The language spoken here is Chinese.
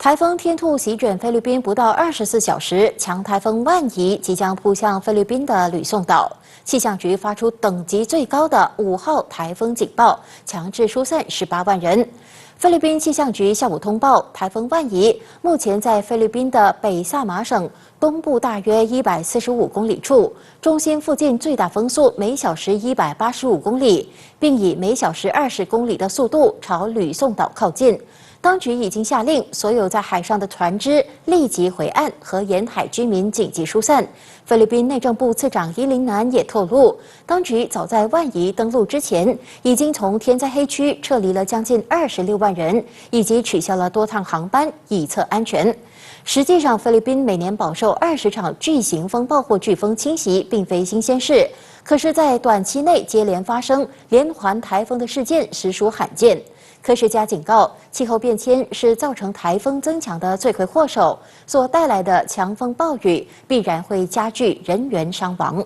台风天兔席卷菲律宾不到24小时，强台风万宜即将扑向菲律宾的吕宋岛。气象局发出等级最高的5号台风警报，强制疏散18万人。菲律宾气象局下午通报，台风万宜目前在菲律宾的北萨马省东部大约145公里处，中心附近最大风速每小时185公里，并以每小时20公里的速度朝吕宋岛靠近。当局已经下令所有在海上的船只立即回岸，和沿海居民紧急疏散。菲律宾内政部次长伊林南也透露，当局早在万宜登陆之前，已经从天灾黑区撤离了将近26万人，以及取消了多趟航班，以测安全。实际上，菲律宾每年饱受20场巨型风暴或飓风侵袭，并非新鲜事。可是，在短期内接连发生连环台风的事件，实属罕见。科学家警告，气候变迁是造成台风增强的罪魁祸首，所带来的强风暴雨必然会加剧人员伤亡。